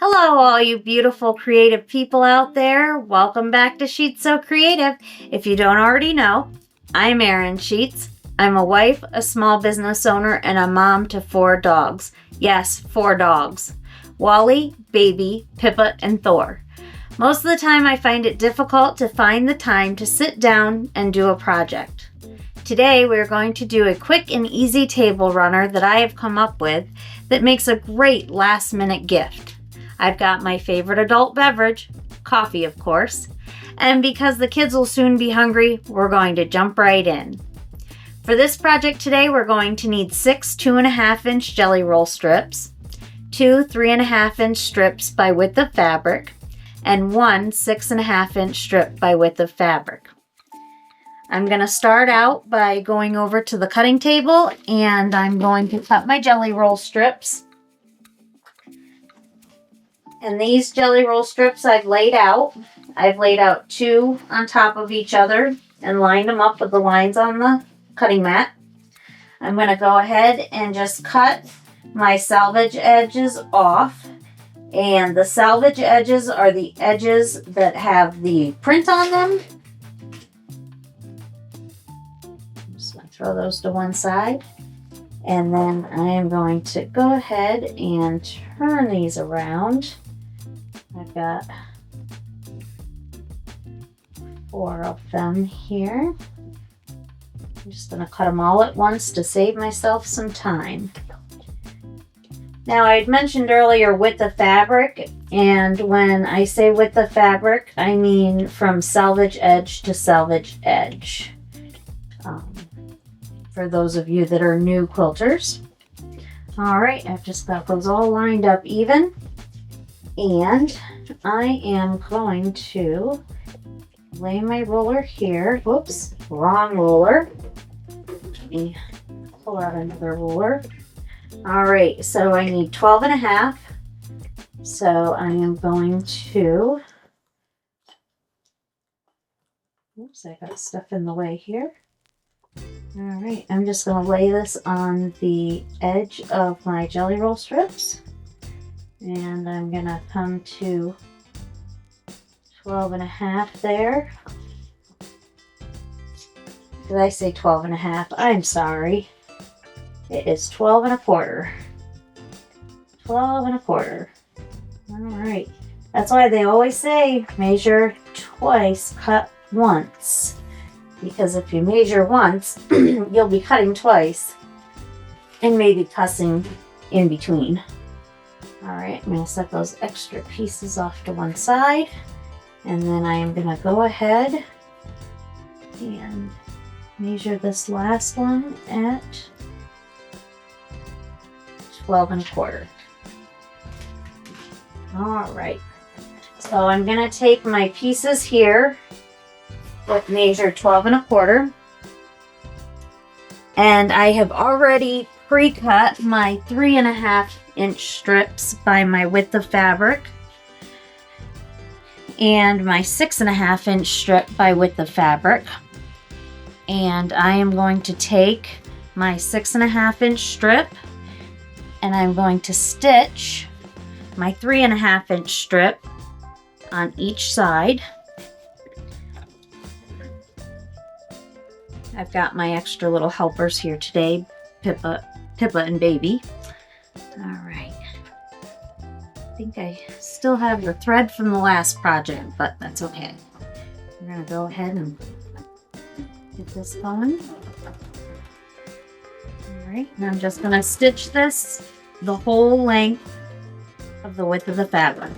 Hello, all you beautiful creative people out there. Welcome back to Scheetz Sew Creative. If you don't already know, I'm Erin Scheetz. I'm a wife, a small business owner, and a mom to 4 dogs. Yes, 4 dogs. Wally, Baby, Pippa, and Thor. Most of the time I find it difficult to find the time to sit down and do a project. Today we're going to do a quick and easy table runner that I have come up with that makes a great last minute gift. I've got my favorite adult beverage, coffee of course, and because the kids will soon be hungry, we're going to jump right in. For this project today, we're going to need 6 2.5-inch jelly roll strips, 2 3.5-inch strips by width of fabric, and 1 6.5-inch strip by width of fabric. I'm going to start out by going over to the cutting table and I'm going to cut my jelly roll strips. And these jelly roll strips I've laid out. I've laid out 2 on top of each other and lined them up with the lines on the cutting mat. I'm going to go ahead and just cut my salvage edges off. And the salvage edges are the edges that have the print on them. I'm just going to throw those to one side. And then I am going to go ahead and turn these around. I've got 4 of them here. I'm just going to cut them all at once to save myself some time. Now, I had mentioned earlier width of fabric, and when I say width of fabric, I mean from salvage edge to salvage edge. For those of you that are new quilters. All right, I've just got those all lined up even. And I am going to lay my roller here. Whoops, wrong roller. Let me pull out another roller. All right, so I need 12.5. So I am going to, oops, I got stuff in the way here. All right, I'm just going to lay this on the edge of my jelly roll strips. And I'm going to come to 12.5 there. Did I say 12.5? I'm sorry. It is 12.25. 12.25. All right. That's why they always say measure twice, cut once. Because if you measure once, you'll be cutting twice and maybe cussing in between. All right, I'm going to set those extra pieces off to one side. And then I am going to go ahead and measure this last one at 12.25. All right, so I'm going to take my pieces here that measure 12.25. And I have already pre-cut my 3.5-inch strips by my width of fabric and my 6.5-inch strip by width of fabric. And I am going to take my 6.5-inch strip and I'm going to stitch my 3.5-inch strip on each side. I've got my extra little helpers here today, Pippa and Baby. All right. I think I still have the thread from the last project, but that's okay. We're going to go ahead and get this going. All right, and I'm just going to stitch this the whole length of the width of the fabric.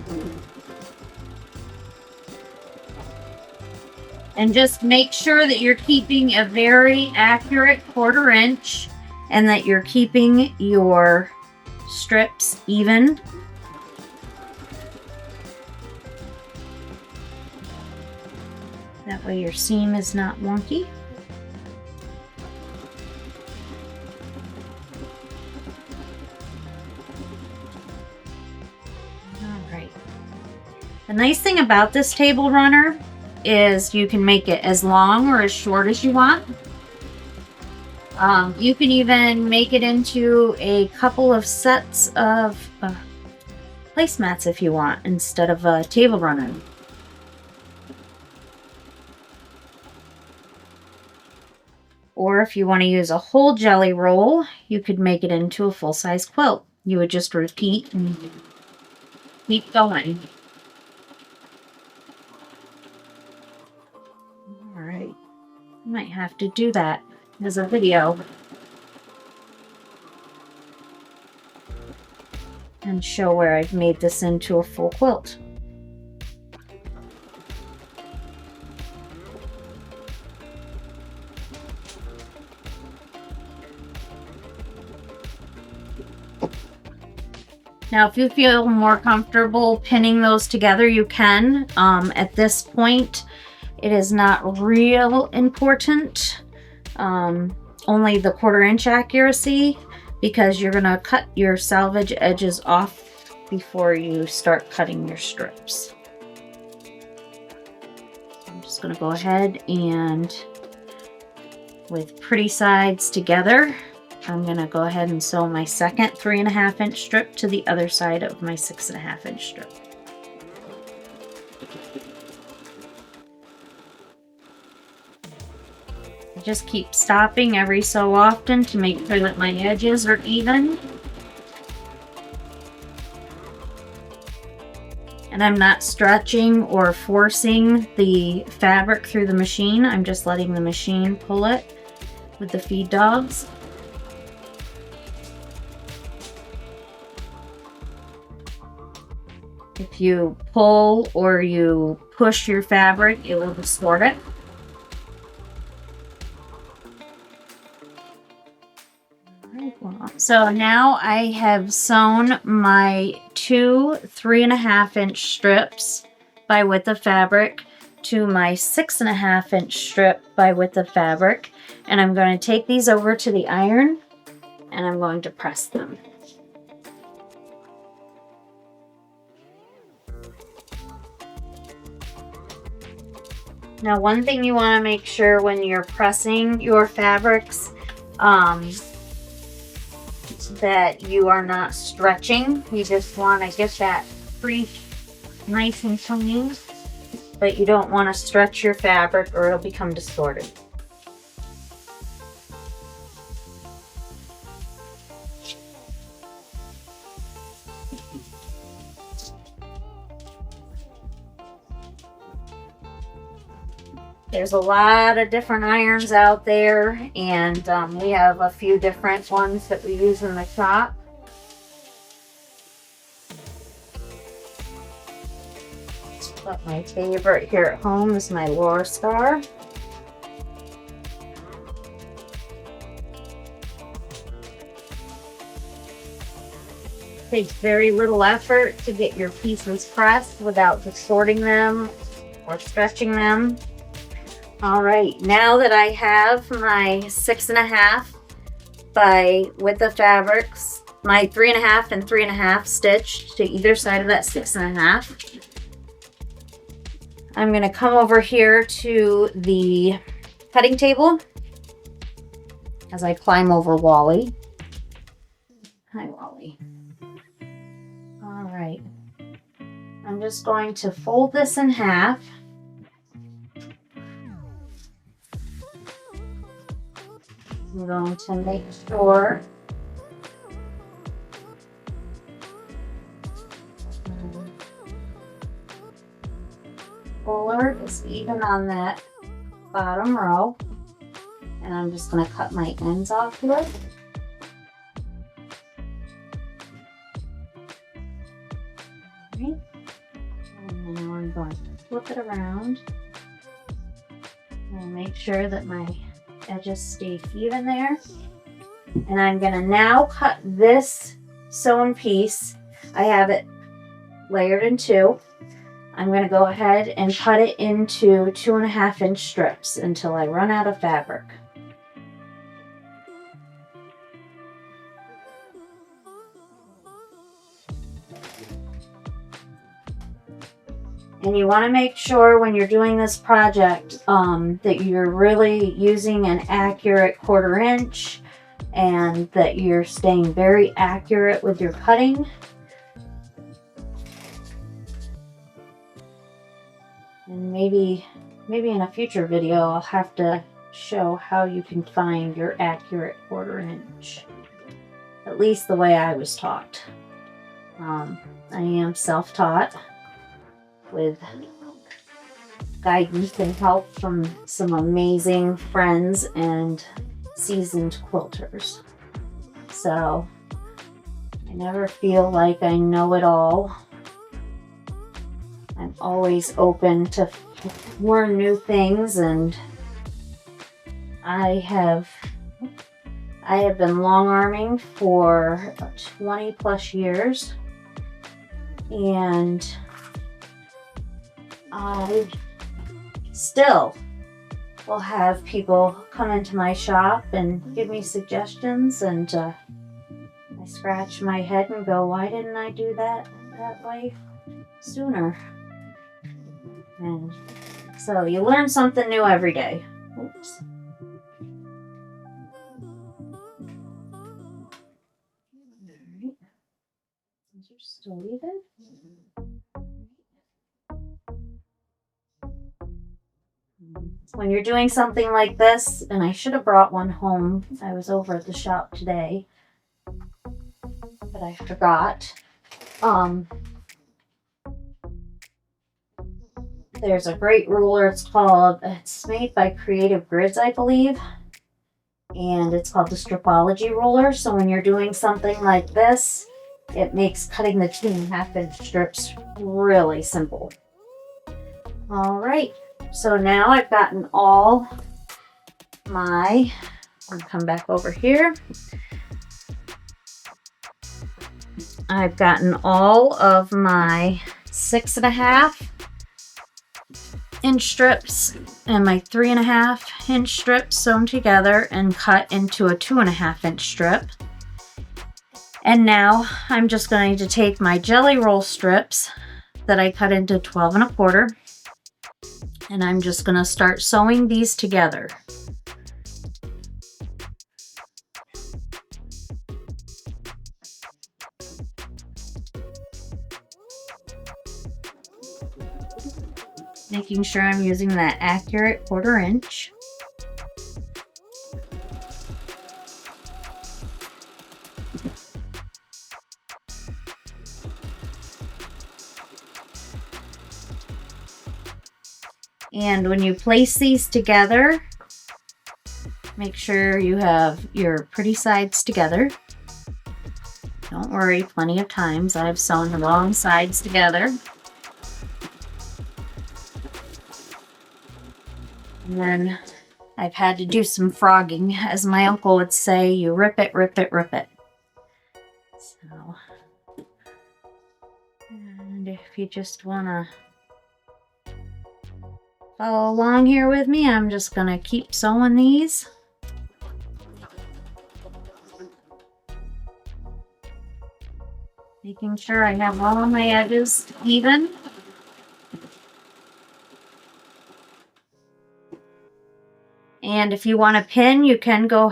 And just make sure that you're keeping a very accurate 1/4 inch and that you're keeping your strips even. That way your seam is not wonky. All right. The nice thing about this table runner is you can make it as long or as short as you want. You can even make it into a couple of sets of placemats if you want instead of a table runner. Or if you want to use a whole jelly roll, you could make it into a full-size quilt. You would just repeat and keep going. All right, I might have to do that as a video and show where I've made this into a full quilt. Now, if you feel more comfortable pinning those together, you can. At this point, it is not real important. Only the 1/4 inch accuracy, because you're gonna cut your salvage edges off before you start cutting your strips. I'm just gonna go ahead and, with pretty sides together, I'm gonna go ahead and sew my second 3.5 inch strip to the other side of my 6.5 inch strip. I just keep stopping every so often to make sure that my edges are even. And I'm not stretching or forcing the fabric through the machine. I'm just letting the machine pull it with the feed dogs. If you pull or you push your fabric, it will distort it. So now I have sewn my 2 3.5 inch strips by width of fabric to my 6.5 inch strip by width of fabric, and I'm going to take these over to the iron and I'm going to press them. Now, one thing you want to make sure when you're pressing your fabrics, that you are not stretching. You just want to get that crease nice and clean, but you don't want to stretch your fabric or it'll become distorted. There's a lot of different irons out there, and we have a few different ones that we use in the shop. But my favorite here at home is my Laura Star. It takes very little effort to get your pieces pressed without distorting them or stretching them. All right, now that I have my 6.5 by width of fabrics, my 3.5 and 3.5 stitched to either side of that 6.5, I'm going to come over here to the cutting table as I climb over Wally. Hi, Wally. All right, I'm just going to fold this in half. I'm going to make sure fuller is even on that bottom row, and I'm just going to cut my ends off here. Alright, and now I'm going to flip it around and make sure that my edges stay even there. And I'm going to now cut this sewn piece. I have it layered in 2. I'm going to go ahead and cut it into 2.5 inch strips until I run out of fabric. And you want to make sure when you're doing this project that you're really using an accurate 1/4 inch and that you're staying very accurate with your cutting. maybe in a future video I'll have to show how you can find your accurate 1/4 inch. At least the way I was taught. I am self-taught with guidance and help from some amazing friends and seasoned quilters. So I never feel like I know it all. I'm always open to learn new things, and I have been long arming for 20 plus years, and I still will have people come into my shop and give me suggestions, and I scratch my head and go, why didn't I do that way sooner? And so you learn something new every day. Oops. Alright. Those are still even. When you're doing something like this, and I should have brought one home. I was over at the shop today, but I forgot. There's a great ruler. It's made by Creative Grids, I believe. And it's called the Stripology ruler. So when you're doing something like this, it makes cutting the 2.5 inch strips really simple. All right. So now I've gotten all my, I'll come back over here. I've gotten all of my 6.5 inch strips and my 3.5 inch strips sewn together and cut into a 2.5 inch strip. And now I'm just going to take my jelly roll strips that I cut into 12 1/4, and I'm just going to start sewing these together. Making sure I'm using that accurate 1/4 inch. And when you place these together, make sure you have your pretty sides together. Don't worry, plenty of times I've sewn the wrong sides together. And then I've had to do some frogging. As my uncle would say, you rip it, rip it, rip it. So, and if you just want to follow along here with me, I'm just going to keep sewing these. Making sure I have all of my edges even. And if you want to pin, you can go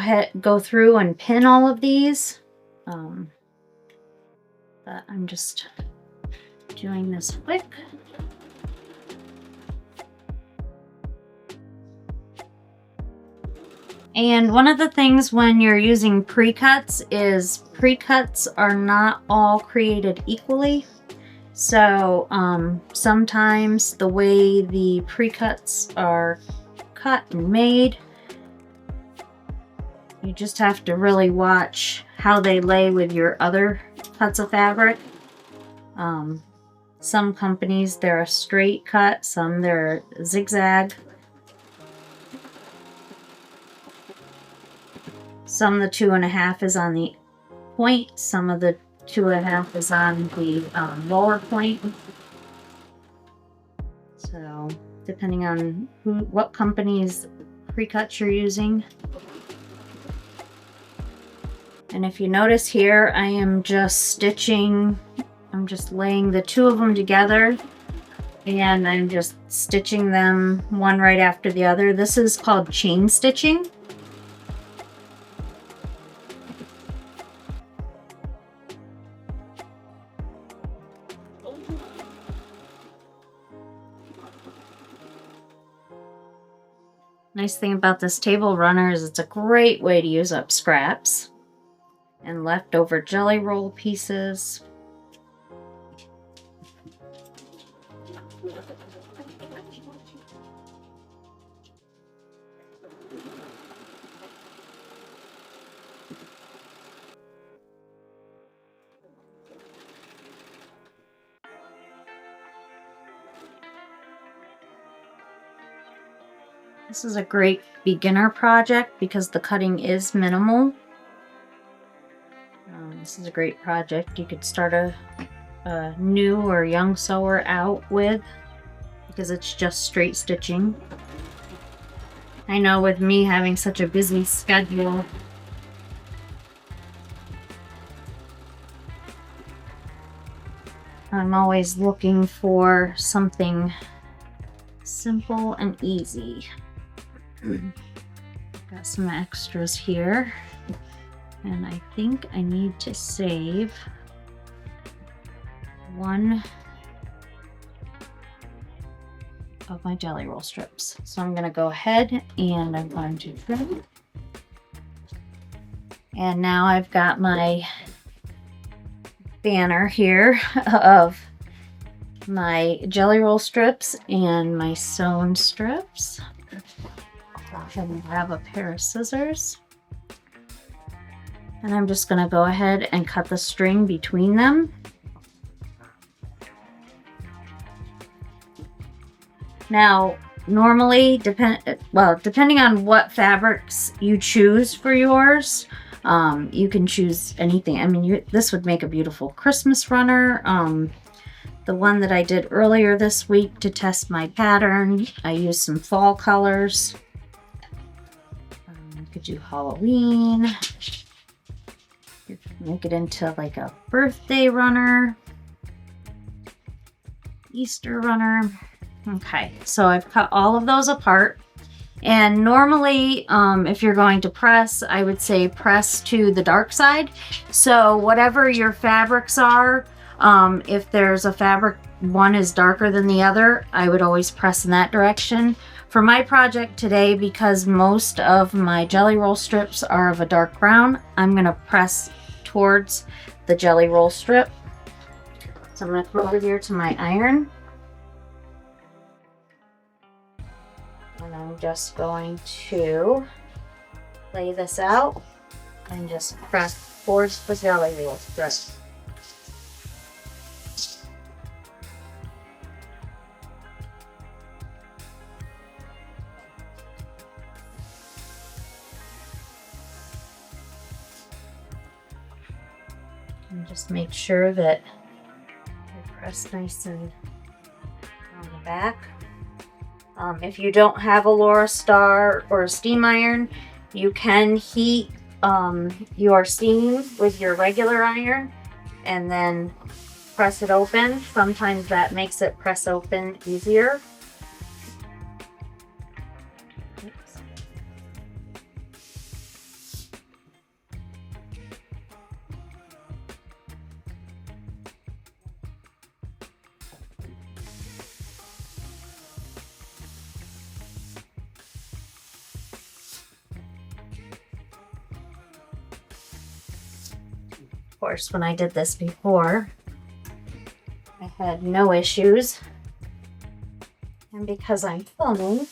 through and pin all of these. But I'm just doing this quick. And one of the things when you're using pre-cuts is pre-cuts are not all created equally. So sometimes the way the pre-cuts are cut and made, you just have to really watch how they lay with your other cuts of fabric. Some companies, they're a straight cut, some they're zigzag. Some of the 2.5 is on the point, some of the 2.5 is on the lower point. So depending on what company's pre-cuts you're using. And if you notice here, I am just stitching, I'm just laying the two of them together, and I'm just stitching them one right after the other. This is called chain stitching. Nice thing about this table runner is it's a great way to use up scraps and leftover jelly roll pieces. This is a great beginner project because the cutting is minimal. This is a great project you could start a new or young sewer out with because it's just straight stitching. I know with me having such a busy schedule, I'm always looking for something simple and easy. Got some extras here, and I think I need to save one of my jelly roll strips. So I'm going to go ahead and I'm going to trim. And now I've got my banner here of my jelly roll strips and my sewn strips. And grab a pair of scissors, and I'm just going to go ahead and cut the string between them. Now, normally, depending on what fabrics you choose for yours, you can choose anything. I mean, this would make a beautiful Christmas runner. The one that I did earlier this week to test my pattern, I used some fall colors. You could do Halloween. You could make it into like a birthday runner, Easter runner. Okay, so I've cut all of those apart. And normally, if you're going to press, I would say press to the dark side. So whatever your fabrics are, if there's a fabric, one is darker than the other, I would always press in that direction. For my project today, because most of my jelly roll strips are of a dark brown, I'm going to press towards the jelly roll strip. So I'm going to come over here to my iron. And I'm just going to lay this out and just press towards the jelly roll strip. And just make sure that you press nice and on the back. If you don't have a Laura Star or a steam iron, you can heat your seam with your regular iron and then press it open. Sometimes that makes it press open easier. Of course, when I did this before, I had no issues. And because I'm filming,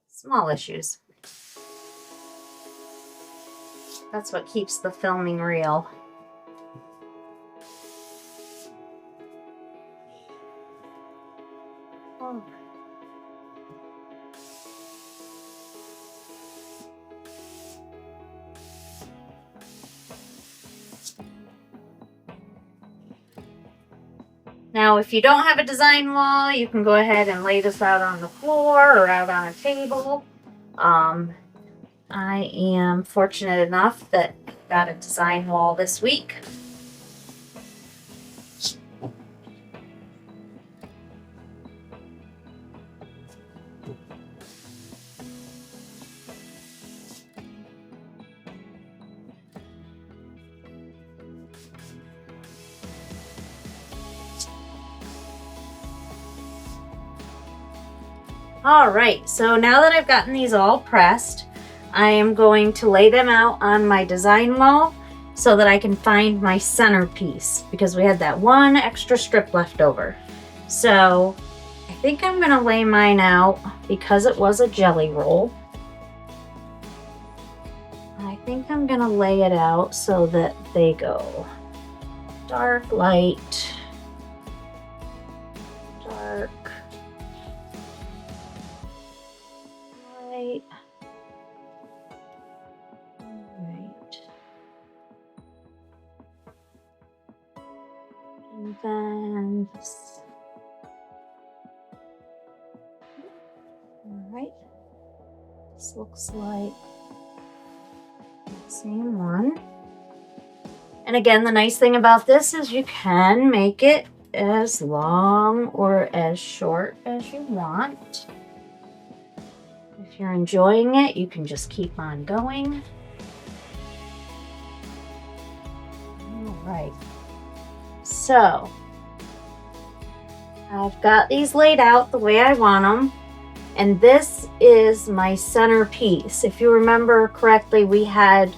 small issues. That's what keeps the filming real. Oh. Now, if you don't have a design wall, you can go ahead and lay this out on the floor or out on a table. I am fortunate enough that I got a design wall this week. All right, so now that I've gotten these all pressed, I am going to lay them out on my design wall so that I can find my centerpiece, because we had that one extra strip left over. So I think I'm gonna lay mine out because it was a jelly roll. I think I'm gonna lay it out so that they go dark, light, dark, light. Alright. And then this. Alright. This looks like the same one. And again, the nice thing about this is you can make it as long or as short as you want. If you're enjoying it, you can just keep on going. All right. So I've got these laid out the way I want them. And this is my center piece. If you remember correctly, we had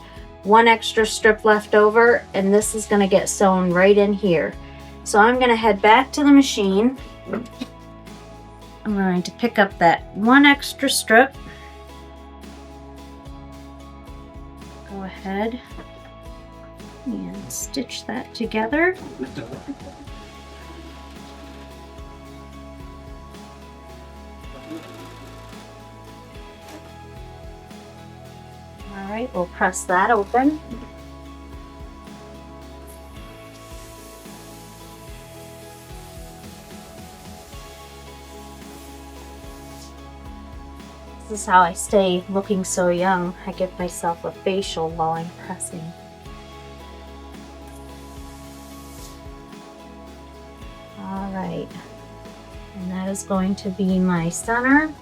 one extra strip left over, and this is going to get sewn right in here. So I'm going to head back to the machine. I'm going to pick up that one extra strip. Go ahead and stitch that together. All right, we'll press that open. This is how I stay looking so young. I give myself a facial while I'm pressing. All right, and that is going to be my center.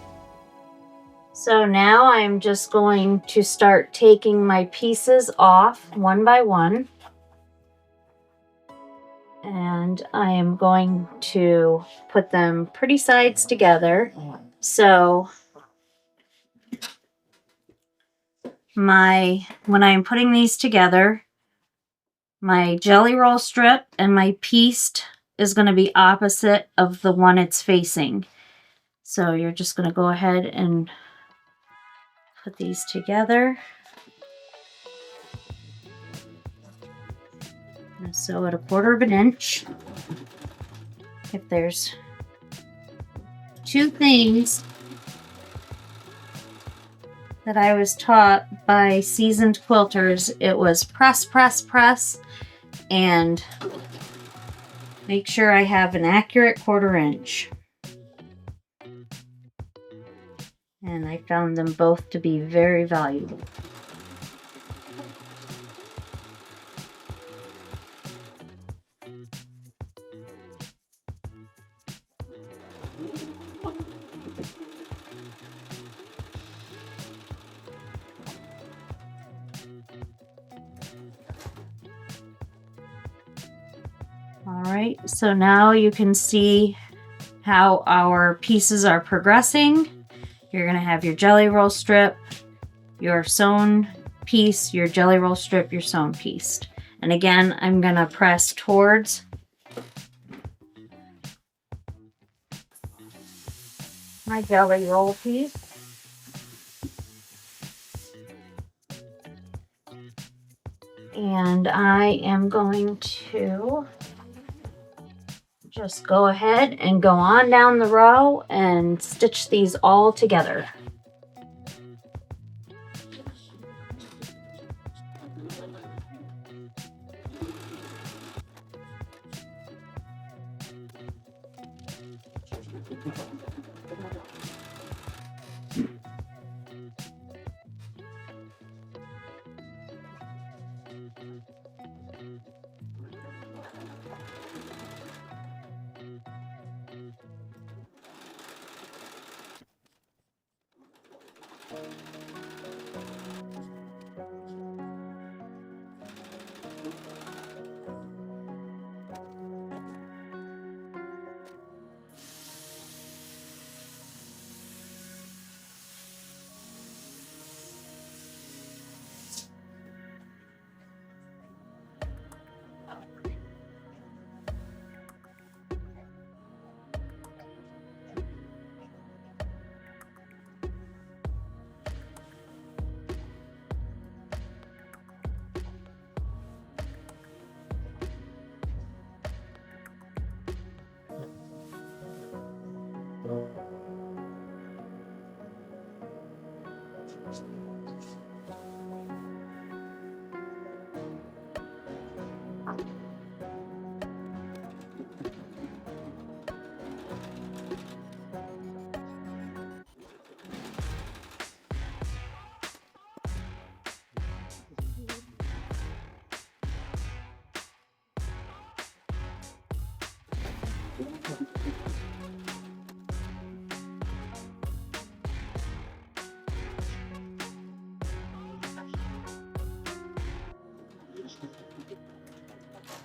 So now I'm just going to start taking my pieces off one by one. And I am going to put them pretty sides together. So when I'm putting these together, my jelly roll strip and my pieced is going to be opposite of the one it's facing. So you're just going to go ahead and put these together. And sew it 1/4 of an inch. If there's two things that I was taught by seasoned quilters, it was press, press, press, and make sure I have an accurate 1/4 inch. And I found them both to be very valuable. All right, so now you can see how our pieces are progressing. You're going to have your jelly roll strip, your sewn piece, your jelly roll strip, your sewn piece. And again, I'm going to press towards my jelly roll piece. And I am going to just go ahead and go on down the row and stitch these all together.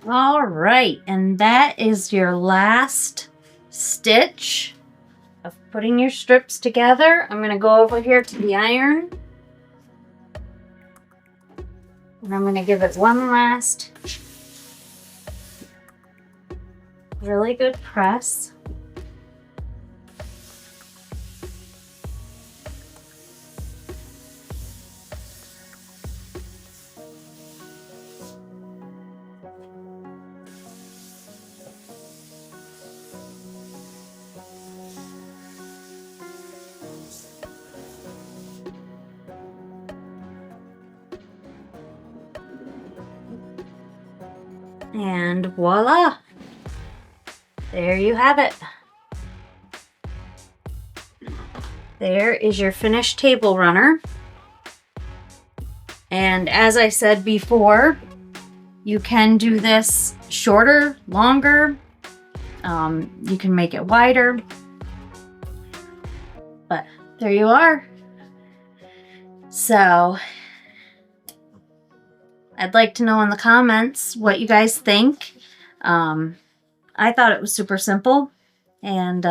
All right, and that is your last stitch of putting your strips together. I'm going to go over here to the iron, and I'm going to give it one last really good press. And voila, there you have it. There is your finished table runner. And as I said before, you can do this shorter, longer. You can make it wider. But there you are. So I'd like to know in the comments what you guys think. I thought it was super simple, and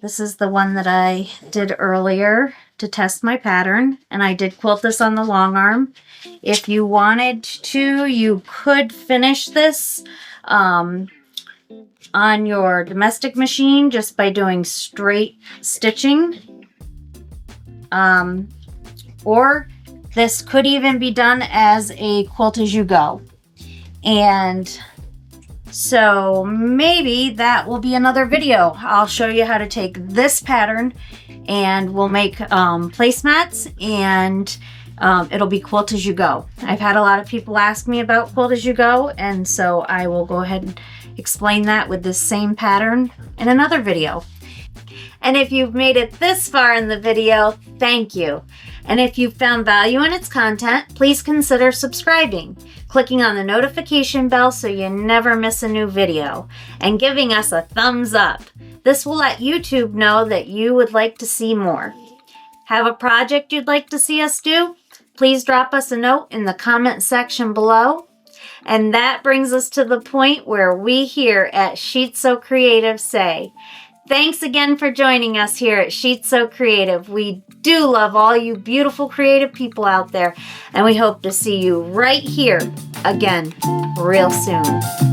this is the one that I did earlier to test my pattern, and I did quilt this on the long arm. If you wanted to, you could finish this on your domestic machine just by doing straight stitching, or this could even be done as a quilt as you go. And so maybe that will be another video. I'll show you how to take this pattern and we'll make placemats, and it'll be quilt as you go. I've had a lot of people ask me about quilt as you go, and so I will go ahead and explain that with this same pattern in another video. And if you've made it this far in the video, thank you. And if you found value in its content, please consider subscribing, clicking on the notification bell so you never miss a new video, and giving us a thumbs up. This will let YouTube know that you would like to see more. Have a project you'd like to see us do? Please drop us a note in the comment section below. And that brings us to the point where we here at Scheetz Sew Creative say, thanks again for joining us here at Scheetz Sew Creative. We do love all you beautiful creative people out there, and we hope to see you right here again real soon.